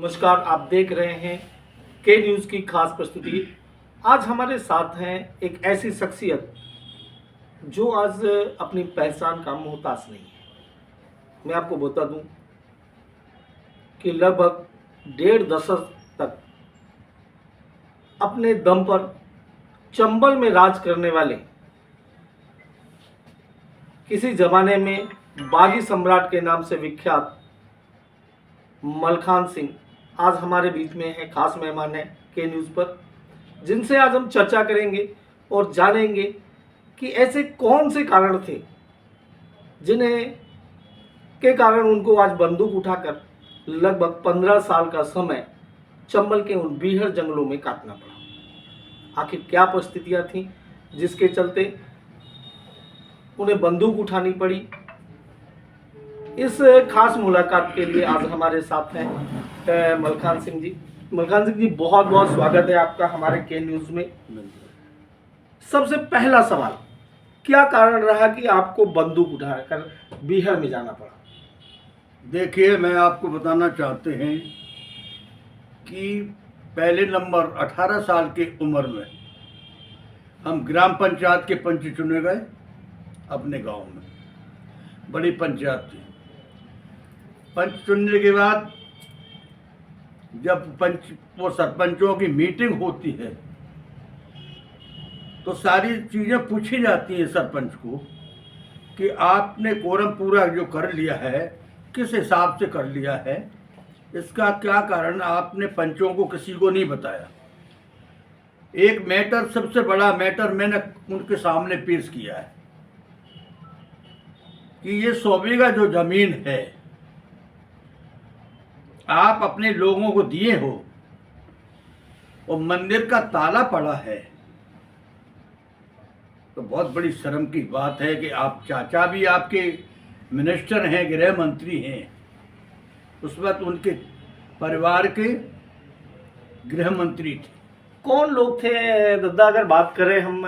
नमस्कार, आप देख रहे हैं के न्यूज़ की खास प्रस्तुति। आज हमारे साथ हैं एक ऐसी शख्सियत जो आज अपनी पहचान का मोहताज नहीं है। मैं आपको बता दूं कि लगभग 1.5 दशक तक अपने दम पर चंबल में राज करने वाले, किसी जमाने में बागी सम्राट के नाम से विख्यात मलखान सिंह आज हमारे बीच में है। खास मेहमान है के न्यूज़ पर, जिनसे आज हम चर्चा करेंगे और जानेंगे कि ऐसे कौन से कारण थे जिन्हें के कारण उनको आज बंदूक उठाकर लगभग 15 साल का समय चंबल के उन बीहड़ जंगलों में काटना पड़ा। आखिर क्या परिस्थितियां थीं जिसके चलते उन्हें बंदूक उठानी पड़ी। इस खास मुलाकात के लिए आज हमारे साथ हैं मलखान सिंह जी। मलखान सिंह जी, बहुत बहुत स्वागत है आपका हमारे के न्यूज़ में। सबसे पहला सवाल, क्या कारण रहा कि आपको बंदूक उठाकर बीहड़ में जाना पड़ा? देखिए, मैं आपको बताना चाहते हैं कि पहले नंबर 18 साल की उम्र में हम ग्राम पंचायत के पंच चुने गए अपने गांव में। बड़ी पंचायत थी। पंच चुनने के बाद जब वो सरपंचों की मीटिंग होती है तो सारी चीज़ें पूछी जाती हैं सरपंच को कि आपने कोरम पूरा जो कर लिया है किस हिसाब से कर लिया है, इसका क्या कारण आपने पंचों को किसी को नहीं बताया। एक मैटर, सबसे बड़ा मैटर मैंने उनके सामने पेश किया है कि ये 100 बीघा जो जमीन है आप अपने लोगों को दिए हो और मंदिर का ताला पड़ा है, तो बहुत बड़ी शर्म की बात है कि आप चाचा भी आपके मिनिस्टर हैं, गृह मंत्री हैं, उस वक्त उनके परिवार के गृह मंत्री थे। कौन लोग थे दादा, अगर बात करें हम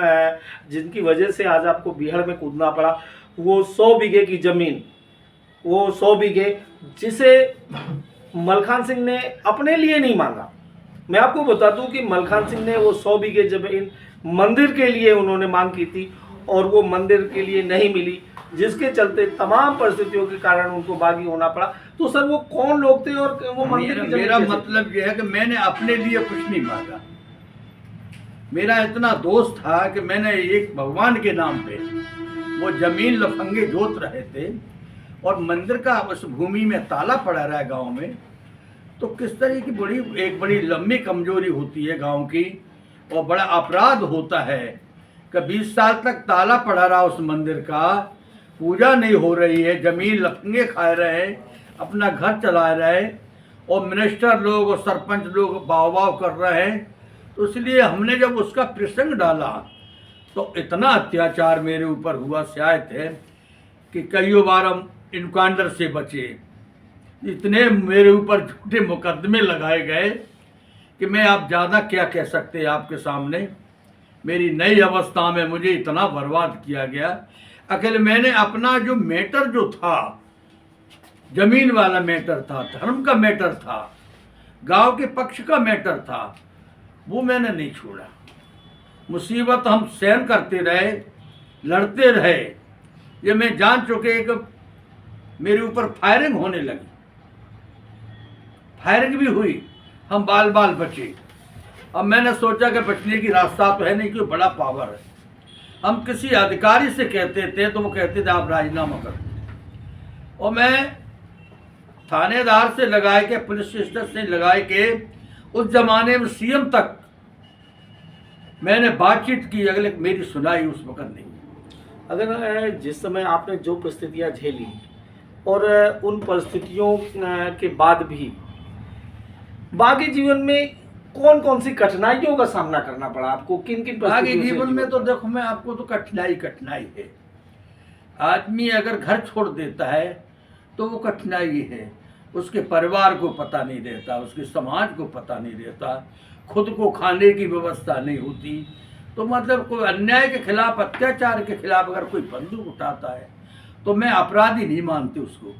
जिनकी वजह से आज आपको बीहड़ में कूदना पड़ा? वो 100 बीघे की जमीन, वो 100 बीघे जिसे मलखान सिंह ने अपने लिए नहीं मांगा। मैं आपको बता दूं कि मलखान सिंह ने वो 100 बीघे जमीन मंदिर के लिए उन्होंने मांग की थी और वो मंदिर के लिए नहीं मिली, जिसके चलते तमाम परिस्थितियों के कारण उनको बागी होना पड़ा। तो सर, वो कौन लोग थे और वो मंदिर की जमीन? मेरा मतलब यह है कि मैंने अपने लिए कुछ नहीं मांगा। मेरा इतना दोस्त था कि मैंने एक भगवान के नाम पे वो जमीन लफंगे जोत रहे थे और मंदिर का उस भूमि में ताला पड़ा रहा है गांव में, तो किस तरह की एक बड़ी लंबी कमजोरी होती है गांव की और बड़ा अपराध होता है कि 20 साल तक ताला पड़ा रहा उस मंदिर का, पूजा नहीं हो रही है, जमीन लफंगे खा रहे हैं, अपना घर चला रहे हैं और मिनिस्टर लोग और सरपंच लोग बाव बाव कर रहे हैं। तो इसलिए हमने जब उसका प्रसंग डाला तो इतना अत्याचार मेरे ऊपर हुआ शायद है कि कई बार हम इनकाउंटर से बचे। इतने मेरे ऊपर झूठे मुकदमे लगाए गए कि मैं आप ज़्यादा क्या कह सकते हैं आपके सामने। मेरी नई अवस्था में मुझे इतना बर्बाद किया गया। अकेले मैंने अपना जो मैटर जो था, जमीन वाला मैटर था, धर्म का मैटर था, गांव के पक्ष का मैटर था, वो मैंने नहीं छोड़ा। मुसीबत हम सहन करते रहे, लड़ते रहे। ये मैं जान चुके कि मेरे ऊपर फायरिंग होने लगी, फायरिंग भी हुई, हम बाल बाल बचे। अब मैंने सोचा कि बचने की रास्ता तो है नहीं, क्योंकि बड़ा पावर है। हम किसी अधिकारी से कहते थे तो वो कहते थे आप राजीनामा कर दो, और मैं थानेदार से लगाए के, पुलिस स्टेशन से लगाए के, उस जमाने में सीएम तक मैंने बातचीत की, अगले मेरी सुनाई उस वक्त नहीं। अगर जिस समय आपने जो परिस्थितियां झेली और उन परिस्थितियों के बाद भी बाकी जीवन में कौन कौन सी कठिनाइयों का सामना करना पड़ा आपको? किन किन बाकी जीवन में तो देखो, मैं आपको तो कठिनाई है। आदमी अगर घर छोड़ देता है तो वो कठिनाई है, उसके परिवार को पता नहीं रहता, उसके समाज को पता नहीं रहता, खुद को खाने की व्यवस्था नहीं होती। तो मतलब कोई अन्याय के खिलाफ, अत्याचार के खिलाफ अगर कोई बंदूक उठाता है तो मैं अपराधी नहीं मानती उसको।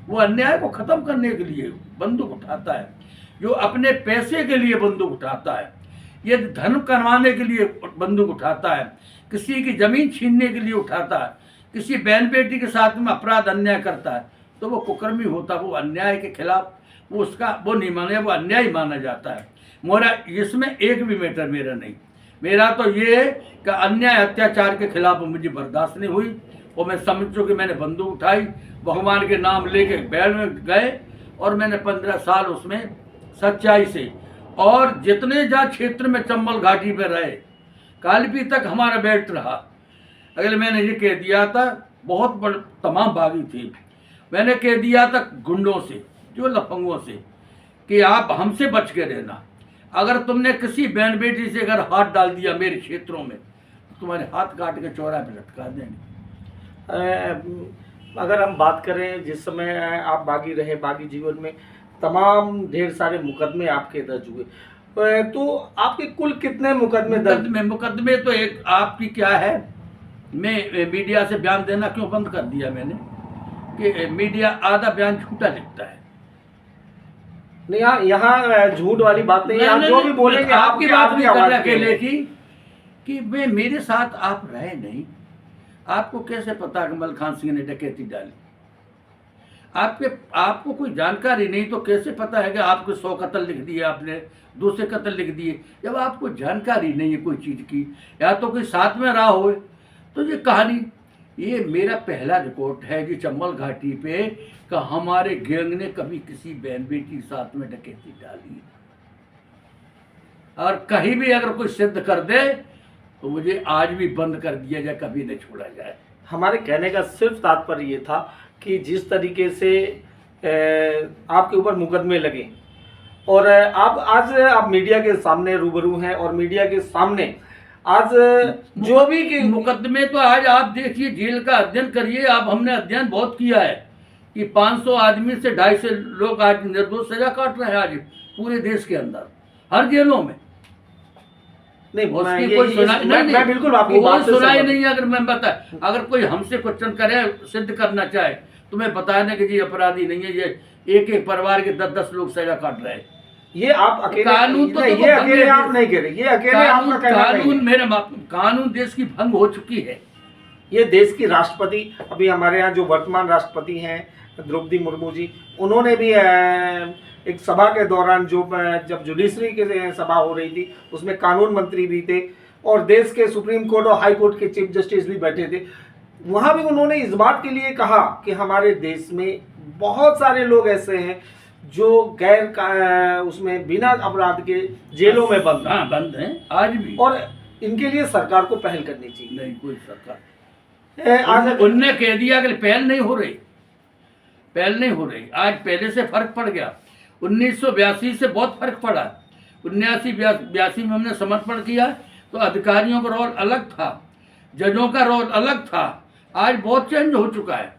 वो अन्याय को ख़त्म करने के लिए बंदूक उठाता है। जो अपने पैसे के लिए बंदूक उठाता है, ये धन कमाने के लिए बंदूक उठाता है, किसी की जमीन छीनने के लिए उठाता है, किसी बहन बेटी के साथ में अपराध अन्याय करता है, तो वो कुकर्मी होता है, वो अन्याय के खिलाफ वो नहीं माने, वो अन्याय माना जाता है। मोरा इसमें एक भी मैटर मेरा नहीं, मेरा तो ये है कि अन्याय अत्याचार के खिलाफ मुझे बर्दाश्त नहीं हुई, और मैं समझो कि मैंने बंदूक उठाई, भगवान के नाम लेके बैल में गए, और मैंने 15 साल उसमें सच्चाई से, और जितने जा क्षेत्र में चंबल घाटी पे रहे, कालपी तक हमारा बेल्ट रहा। अगले मैंने ये कह दिया था, बहुत बड़े तमाम बागी थी, मैंने कह दिया था गुंडों से, जो लफंगों से, कि आप हमसे बच के रहना। अगर तुमने किसी बहन बेटी से अगर हाथ डाल दिया मेरे क्षेत्रों में, तो तुम्हारे हाथ काट के चौराहे पे लटका देंगे। अगर हम बात करें जिस समय आप बागी रहे, बागी जीवन में तमाम ढेर सारे मुकदमे आपके दर्ज हुए, तो आपके कुल कितने मुकदमे दर्ज? मुकदमे तो एक आपकी क्या है, मैं मीडिया से बयान देना क्यों बंद कर दिया मैंने, कि मीडिया आधा बयान झूठा लिखता है। नहीं, यहाँ झूठ वाली बात नहीं है, आप जो भी बोलेंगे आपकी बात नहीं कर रहे अकेले की, कि मैं मेरे साथ आप रहे नहीं, आपको कैसे पता कि मलखान सिंह ने डकैती डाली? आपको कोई जानकारी नहीं तो कैसे पता है कि आपको 100 कत्ल लिख दिए, आपने 200 कत्ल लिख दिए? जब आपको जानकारी नहीं है कोई चीज़ की, या तो कोई साथ में रहा हो, तो ये कहानी, ये मेरा पहला रिपोर्ट है जी चंबल घाटी पे कि हमारे गैंग ने कभी किसी बहन बेटी के साथ में डकैती डाली, और कहीं भी अगर कोई सिद्ध कर दे तो मुझे आज भी बंद कर दिया जाए, कभी नहीं छोड़ा जाए। हमारे कहने का सिर्फ तात्पर्य ये था कि जिस तरीके से आपके ऊपर मुकदमे लगे, और आप मीडिया के सामने रूबरू हैं, और मीडिया के सामने आज जो भी कि मुकदमे, तो आज आप देखिए, जेल का अध्ययन करिए आप, हमने अध्ययन बहुत किया है कि 500 आदमी से 250 लोग आज निर्दोष सजा काट रहे हैं आज पूरे देश के अंदर, हर जेलों में। नहीं, मैं बिल्कुल आपकी बात से सुनाई नहीं। अगर मैं अगर कोई हमसे क्वेश्चन करे, सिद्ध करना चाहे, तो मैं बताने कि जी अपराधी नहीं है, ये एक परिवार के 10-10 लोग सजा काट रहे हैं। ये आप अकेले कानून तो ये अकेले आप नहीं कह रहे, ये अकेले आपका कहना कानून मेरे कानून देश की भंग हो चुकी है। ये देश की राष्ट्रपति, अभी हमारे यहाँ जो वर्तमान राष्ट्रपति हैं द्रौपदी मुर्मू जी, उन्होंने भी एक सभा के दौरान जब जुडिशरी की सभा हो रही थी, उसमें कानून मंत्री भी थे, और देश के सुप्रीम कोर्ट और हाई कोर्ट के चीफ जस्टिस भी बैठे थे। वहाँ भी उन्होंने इस बात के लिए कहा कि हमारे देश में बहुत सारे लोग ऐसे हैं जो उसमें बिना अपराध के जेलों में बंद हैं आज भी, और इनके लिए सरकार को पहल करनी चाहिए। नहीं, कोई सरकार आज उनने कह दिया कि पहल नहीं हो रही। आज पहले से फर्क पड़ गया, 1982 से बहुत फर्क पड़ा। 1982 में हमने समर्पण किया तो अधिकारियों का रोल अलग था, जजों का रोल अलग था, आज बहुत चेंज हो चुका है।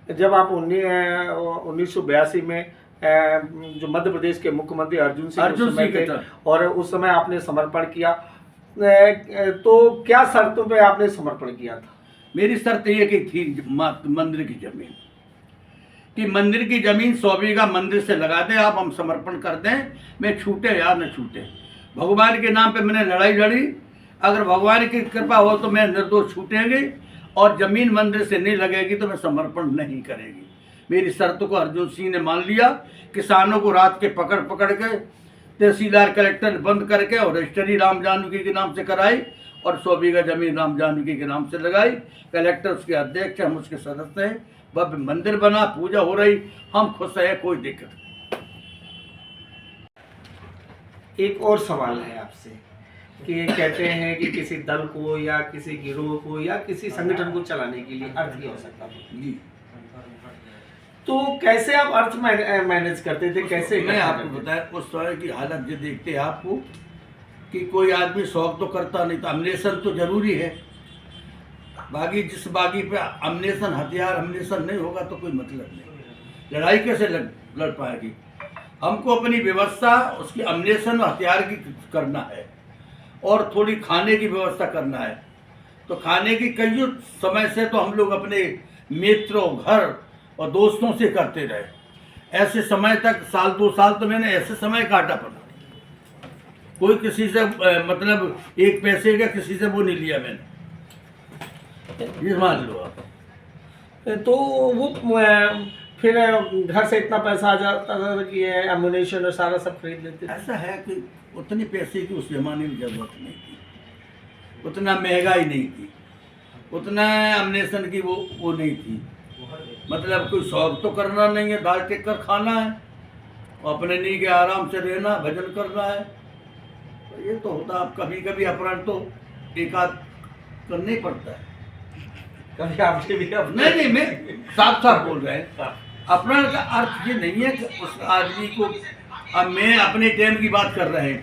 जब आप 1982 में जो मध्य प्रदेश के मुख्यमंत्री अर्जुन सिंह थे, और उस समय आपने समर्पण किया, तो क्या शर्तों पे आपने समर्पण किया था? मेरी शर्त ये कि थी मंदिर की जमीन, कि मंदिर की जमीन 100 बीघा मंदिर से लगा दें आप, हम समर्पण कर दें, मैं छूटे या न छूटे। भगवान के नाम पे मैंने लड़ाई लड़ी, अगर भगवान की कृपा हो तो मैं निर्दोष छूटेंगे, और जमीन मंदिर से नहीं लगेगी तो मैं समर्पण नहीं करेगी। मेरी शर्त को अर्जुन सिंह ने मान लिया। किसानों को रात के पकड़ के तहसीलदार कलेक्टर बंद करके और रजिस्ट्री राम जानकी के नाम से कराई, और 100 बीघा जमीन राम जानकी के नाम से लगाई। कलेक्टर उसके अध्यक्ष, हम उसके सदस्य हैं, भव्य मंदिर बना, पूजा हो रही, हम खुश हैं, कोई दिक्कत नहीं। एक और सवाल है आपसे कि ये कहते हैं कि किसी दल को या किसी गिरोह को या किसी संगठन को चलाने के लिए अर्थ की आवश्यकता होती है, तो कैसे आप अर्थ मैनेज करते थे, कैसे? मैं आपको बताया उस समय की हालत जो देखते आपको कि कोई आदमी शौक तो करता नहीं, तो अम्नेशन तो जरूरी है। बागी जिस बागी पे अम्नेशन हथियार अम्नेशन नहीं होगा तो कोई मतलब नहीं, लड़ाई कैसे लड़ पाएगी? हमको अपनी व्यवस्था उसकी अम्नेशन और हथियार की करना है, और थोड़ी खाने की व्यवस्था करना है। तो खाने की कई समय से तो हम लोग अपने मित्रों, घर और दोस्तों से करते रहे। ऐसे समय तक साल 2 साल तो मैंने ऐसे समय काटा पड़ा, कोई किसी से मतलब एक पैसे का किसी से वो नहीं लिया मैंने, ये मान लो आप। तो वो फिर घर से इतना पैसा आ जाता था कि एम्युनिशन और सारा सब खरीद लेते थे। ऐसा है कि उतनी पैसे की उस जमाने में जरूरत नहीं थी, उतना महंगाई नहीं थी, उतना एम्युनिशन की वो नहीं थी। मतलब कोई शौक तो करना नहीं है, दाल टिक कर खाना है और अपने नी के आराम से रहना, भजन करना है, तो ये तो होता। अब कभी कभी अपराध तो एक आध करना ही पड़ता है। कभी आपसे भी नहीं, मैं साफ साफ बोल रहे हैं, अपराध का अर्थ ये नहीं है कि उस आदमी को, अब मैं अपने टाइम की बात कर रहे हैं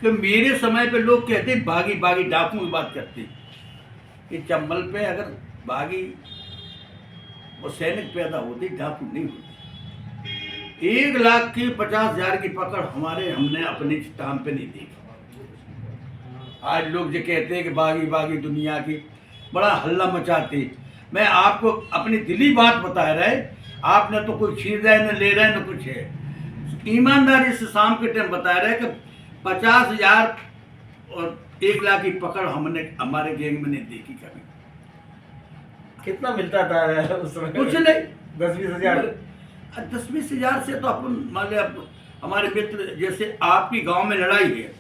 कि मेरे समय पे लोग कहते बागी बागी डाकू की बात करते कि चंबल पे अगर बागी और सैनिक पैदा होती, डाकू नहीं होती। 1,50,000 की पकड़ हमने अपने टाइम पे नहीं देखी। आज लोग जो कहते हैं कि बागी बागी दुनिया की, बड़ा हल्ला मचाते। मैं आपको अपनी दिली बात बता रहे, आपने तो कोई छीन रहा है न ले रहा है न कुछ है। ईमानदारी से शाम के टाइम बता रहे कि 50,000 और 1,00,000 की पकड़ हमने हमारे गैंग में नहीं देखी कभी। कितना मिलता था उस समय? कुछ नहीं, 10-20 हजार। 10-20 हजार से तो अपन मान लिया, हमारे मित्र जैसे आपकी गांव में लड़ाई है,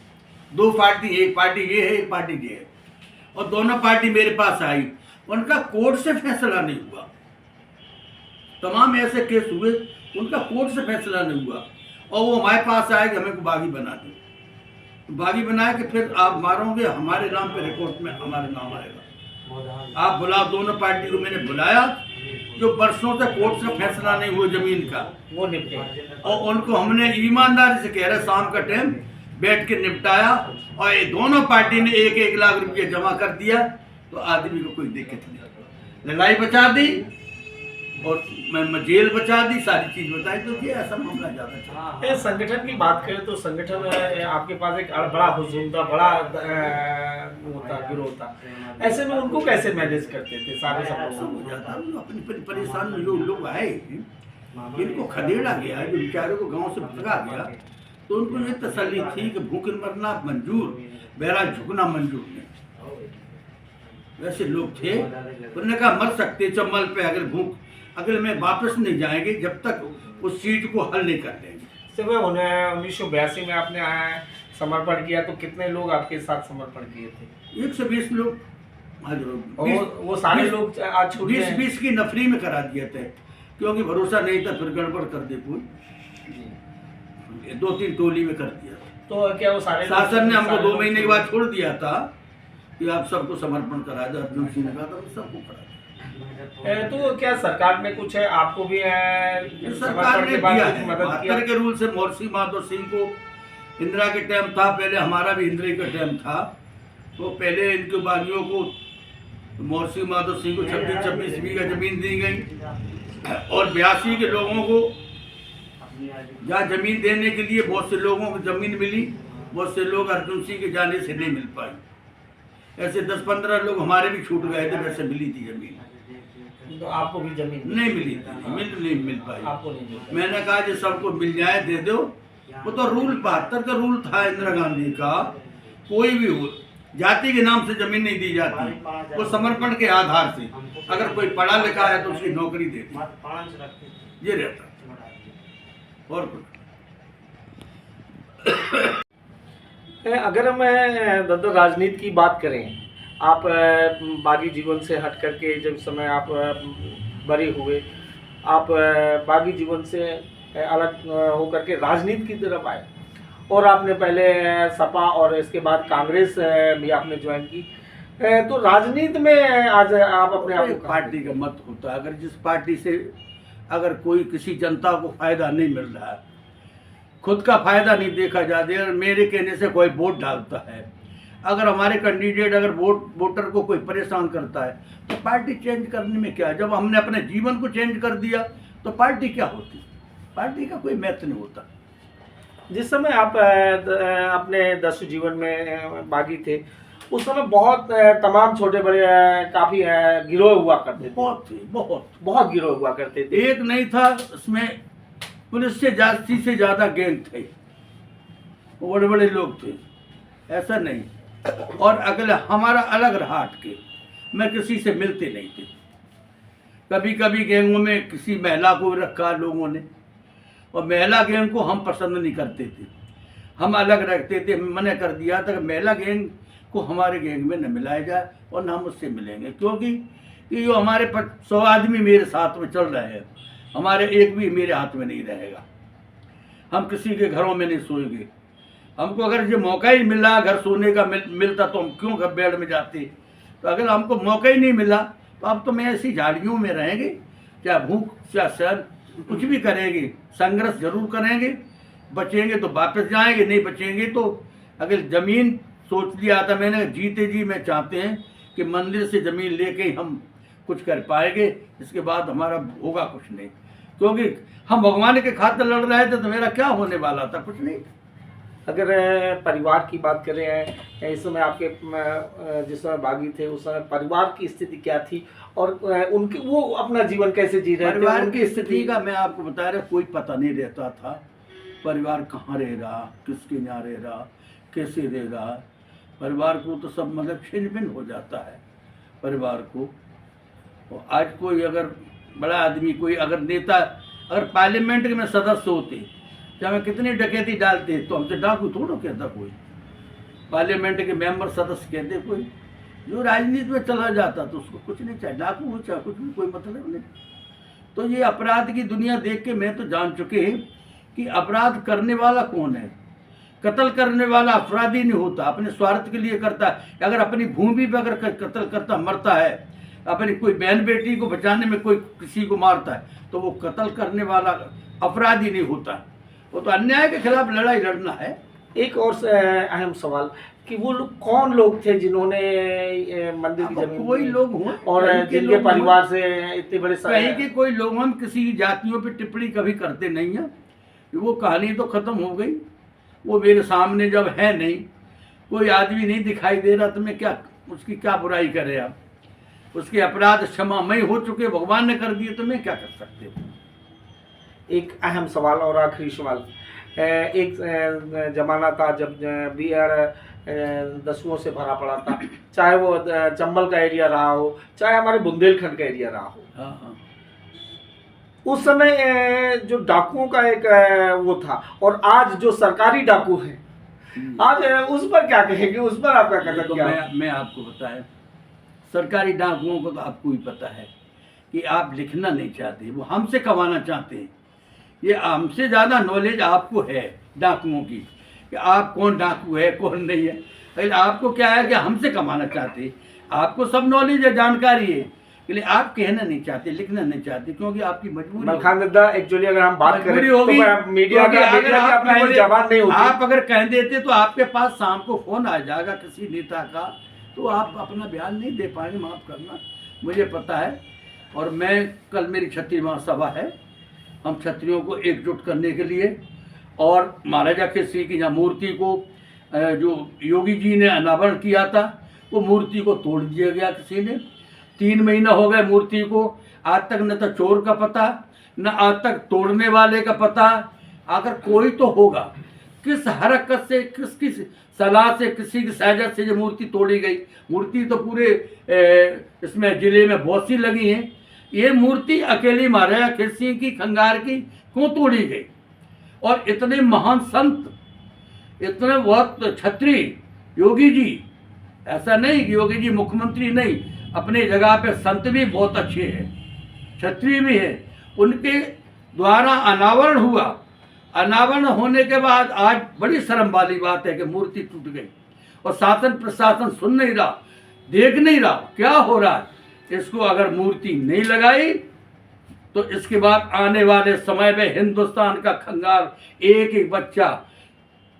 2 पार्टी, एक पार्टी ये है एक पार्टी ये है, और दोनों पार्टी मेरे पास आई, उनका कोर्ट से फैसला नहीं हुआ। तमाम ऐसे केस हुए, उनका कोर्ट से फैसला नहीं हुआ, और वो हमारे पास आए कि हमें को बागी बना दो। तो बागी बनाया कि फिर आप मारोगे, हमारे नाम पे रिपोर्ट में हमारा नाम आएगा, आप बुलाओ। दोनों पार्टी को मैंने बुलाया, जो वर्षों से कोर्ट से फैसला नहीं हुआ जमीन का, वो निपटे, और उनको हमने ईमानदारी से कह रहे शाम का टाइम बैठ के निपटाया, और ये दोनों पार्टी ने 1-1 लाख रुपये जमा कर दिया, तो आदमी को कोई दिक्कत नहीं। लड़ाई बचा दी और मैं जेल बचा दी, सारी चीज बताई, तो ये ऐसा मामला ज्यादा था। ये संगठन की बात करें तो संगठन आपके पास एक बड़ा हुजूम था, बड़ा होता गिरोह था, ऐसे में उनको कैसे मैनेज करते थे? सारे सब हो जाता, अपनी परेशान जो लोग आए, इनको खदेड़ा गया, जो बेचारों को गांव से भगा गया, तो उनको ये तसल्ली थी कि भूख मरना मंजूर, बहरा झुकना मंजूर नहीं। वैसे लोग थे, उन्होंने कहा मर सकते चंबल पे अगर भूख, अगर मैं वापस नहीं जाएंगे जब तक उस सीट को हल नहीं कर देंगे। सिर्फ 1982 में आपने समर्पण किया, तो कितने लोग आपके साथ समर्पण किए थे? 120 लोग। वो सारे लोग आज छूट गए? 20 की नफरी में करा दिए थे, क्योंकि भरोसा नहीं था, फिर गड़बड़ कर दे कोई, 2-3 टोली में कर दिया। तो क्या वो सारे शासन ने हमको 2 महीने के बाद छोड़ दिया था कि आप सबको समर्पण करा दो। अर्जुन सिंह ने कहा था सबको करा दो। तो क्या सरकार ने कुछ है आपको भी सरकार ने दिया है, 72 के रूल से मोर्सी माधव सिंह को, इंदिरा के टाइम था पहले, हमारा भी इंदिरा का टाइम था, तो पहले इनके बागियों को, मोर्सी माधव सिंह को 26 बीघा जमीन दी गई, और 82 के लोगों को जहाँ जमीन देने के लिए बहुत से लोगों को जमीन मिली, बहुत से लोग अर्जुन सिंह के जाने से नहीं मिल पाई। ऐसे 10-15 लोग हमारे भी छूट गए थे, वैसे मिली थी जमीन। तो आपको भी जमीन नहीं मिली थी, नहीं मिल पाई। आपको नहीं मिली। मैंने कहा जो सबको मिल जाए दे दो। वो तो रूल 72 का रूल था इंदिरा गांधी का, कोई भी हो जाति के नाम से जमीन नहीं दी जाती, वो समर्पण के आधार से, अगर कोई पढ़ा लिखा है तो उसकी नौकरी दे दी, ये रहता और कुछ। अगर हम दादा राजनीति की बात करें, आप बागी जीवन से हट करके जब समय आप बड़े हुए, आप बागी जीवन से अलग होकर के राजनीति की तरफ आए, और आपने पहले सपा और इसके बाद कांग्रेस भी आपने ज्वाइन की, तो राजनीति में आज आप अपने आप पार्टी का मत होता है, अगर जिस पार्टी से अगर कोई किसी जनता को फायदा नहीं मिल रहा है, खुद का फायदा नहीं देखा जाता है, मेरे कहने से कोई वोट डालता है, अगर हमारे कैंडिडेट अगर वोटर को कोई परेशान करता है, तो पार्टी चेंज करने में क्या है? जब हमने अपने जीवन को चेंज कर दिया तो पार्टी क्या होती? पार्टी का कोई महत्व नहीं होता। जिस समय आप अपने 10 जीवन में बागी थे, उस समय बहुत तमाम छोटे बड़े काफी गिरोह हुआ करते थे, बहुत गिरोह हुआ करते थे। एक नहीं था, उसमें पुलिस से जास्ती से ज़्यादा गैंग थे, वो बड़े बड़े लोग थे, ऐसा नहीं। और अगले हमारा अलग रहा हट के, मैं किसी से मिलते नहीं थे। कभी कभी गैंगों में किसी महिला को भी रखा लोगों ने, और महिला गैंग को हम पसंद नहीं करते थे, हम अलग रखते थे। मना कर दिया था कि महिला गैंग को हमारे गैंग में न मिलाया जाए और न हम उससे मिलेंगे, क्योंकि ये जो हमारे 100 आदमी मेरे साथ में चल रहे हैं, हमारे एक भी मेरे हाथ में नहीं रहेगा। हम किसी के घरों में नहीं सोएंगे। हमको अगर जो मौका ही मिला घर सोने का मिलता तो हम क्यों घर बेड में जाते। तो अगर हमको मौका ही नहीं मिला तो अब तो मैं ऐसी झाड़ियों में रहेंगे, चाहे भूख चाहे शहर कुछ भी करेंगे, संघर्ष जरूर करेंगे। बचेंगे तो वापस जाएंगे, नहीं बचेंगे तो अगर ज़मीन सोच लिया था मैंने, जीते जी मैं चाहते हैं कि मंदिर से ज़मीन लेके ही हम कुछ कर पाएंगे, इसके बाद हमारा होगा कुछ नहीं। क्योंकि हम भगवान के खातिर लड़ रहे थे तो मेरा क्या होने वाला था, कुछ नहीं। अगर परिवार की बात करें, इस समय आपके जिस समय बागी थे उस समय परिवार की स्थिति क्या थी और उनकी वो अपना जीवन कैसे जी रहे थे? परिवार की स्थिति का मैं आपको बता रहा, कोई पता नहीं रहता था परिवार कहाँ रह रहा, किसके यहाँ रह रहा, कैसे रह रहा। परिवार को तो सब मतलब छिन्न भिन्न हो जाता है परिवार को। और आज कोई अगर बड़ा आदमी, कोई अगर नेता, अगर पार्लियामेंट में सदस्य होते, चाहे कितनी डकैती डालते तो हमसे डाकू थोड़ा कहता कोई। पार्लियामेंट के मेंबर सदस्य कहते कोई, जो राजनीति में चला जाता तो उसको कुछ नहीं, चाहे डाकू हो चाहे कुछ भी, कोई मतलब नहीं। तो ये अपराध की दुनिया देख के मैं तो जान चुके कि अपराध करने वाला कौन है। कत्ल करने वाला अपराधी नहीं होता, अपने स्वार्थ के लिए करता है। अगर अपनी भूमि पर अगर कत्ल करता मरता है, अपनी कोई बहन बेटी को बचाने में कोई किसी को मारता है, तो वो कत्ल करने वाला अपराधी नहीं होता, वो तो अन्याय के खिलाफ लड़ाई लड़ना है। एक और अहम सवाल कि वो लोग कौन लोग थे जिन्होंने मंदिर की जमीन कोई लोग हों और जिनके परिवार से इतने बड़े कहीं के कोई लोग, हम किसी जातियों पे टिप्पणी कभी करते नहीं हैं। वो कहानी तो खत्म हो गई, वो मेरे सामने जब है नहीं, कोई आदमी नहीं दिखाई दे रहा तो मैं क्या उसकी क्या बुराई करे। आप उसके अपराध क्षमामय हो चुके, भगवान ने कर दिए, तो मैं क्या कर सकते हूँ। एक अहम सवाल और आखिरी सवाल, एक जमाना था जब बीहड़ दस्युओं से भरा पड़ा था, चाहे वो चंबल का एरिया रहा हो, चाहे हमारे बुंदेलखंड का एरिया रहा हो। हाँ हाँ। उस समय जो डाकुओं का एक वो था, और आज जो सरकारी डाकू हैं, आज उस पर क्या कहेंगे, उस पर आपका कदम तो क्या है? मैं आपको बताया, सरकारी डाकुओं को तो आपको ही पता है कि आप लिखना नहीं चाहते, वो हमसे कमाना चाहते हैं। ये हमसे ज़्यादा नॉलेज आपको है डाकुओं की, कि आप कौन डाकू है कौन नहीं है। लेकिन आपको क्या है कि हमसे कमाना चाहते हैं, आपको सब नॉलेज है, जानकारी है, लेकिन आप कहना नहीं चाहते, लिखना नहीं चाहते, क्योंकि आपकी मजबूरी। मलखान दद्दा, एक्चुअली अगर हम बात करें होगी तो मीडिया का अपनी कोई जवाब नहीं होती। आप अगर कह देते तो आपके पास शाम को फोन आ जाएगा किसी नेता का, तो आप अपना बयान नहीं दे पाएंगे, माफ करना, मुझे पता है। और मैं कल मेरी क्षत्रिय महासभा है, हम क्षत्रियों को एकजुट करने के लिए, और महाराजा केसरी की यहाँ मूर्ति को जो योगी जी ने अनावरण किया था, वो मूर्ति को तोड़ दिया गया किसी ने। 3 महीना हो गए मूर्ति को, आज तक न तो चोर का पता, न आज तक तोड़ने वाले का पता। अगर कोई तो होगा, किस हरकत से, किसकी सलाह से, किसी की साजिश से ये मूर्ति तोड़ी गई। मूर्ति तो पूरे इसमें जिले में बहुत सी लगी हैं, ये मूर्ति अकेली महाराजा केसरी की खंगार की क्यों तोड़ी गई। और इतने महान संत, इतने बहुत क्षत्रिय योगी जी, ऐसा नहीं कि योगी जी मुख्यमंत्री नहीं, अपने जगह पे संत भी बहुत अच्छे हैं, क्षत्रिय भी है, उनके द्वारा अनावरण हुआ। अनावरण होने के बाद आज बड़ी शर्म वाली बात है कि मूर्ति टूट गई, और शासन प्रशासन सुन नहीं रहा, देख नहीं रहा क्या हो रहा है। इसको अगर मूर्ति नहीं लगाई तो इसके बाद आने वाले समय में हिंदुस्तान का खंगार, एक एक बच्चा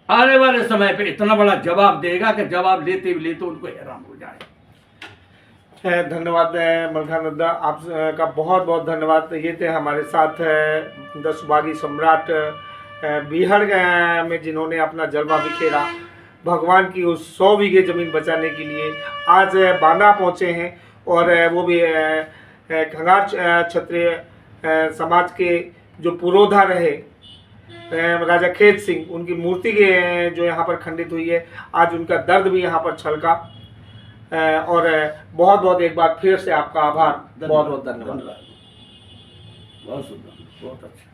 आने वाले समय पे इतना बड़ा जवाब देगा कि जवाब लेते लेते उनको हैरान हो जाए। धन्यवाद मलखान दद्दा, आपका बहुत बहुत धन्यवाद। ये थे हमारे साथ 10 बागी सम्राट बीहड़ में, जिन्होंने अपना जलवा बिखेरा भगवान की उस 100 बीघे ज़मीन बचाने के लिए। आज बाना पहुँचे हैं, और वो भी खंगार क्षत्रिय समाज के जो पुरोधा रहे, राजा खेत सिंह, उनकी मूर्ति के जो यहाँ पर खंडित हुई है, आज उनका दर्द भी यहाँ पर छलका। और बहुत बहुत एक बार फिर से आपका आभार, बहुत बहुत धन्यवाद। बहुत सुंदर, बहुत अच्छा।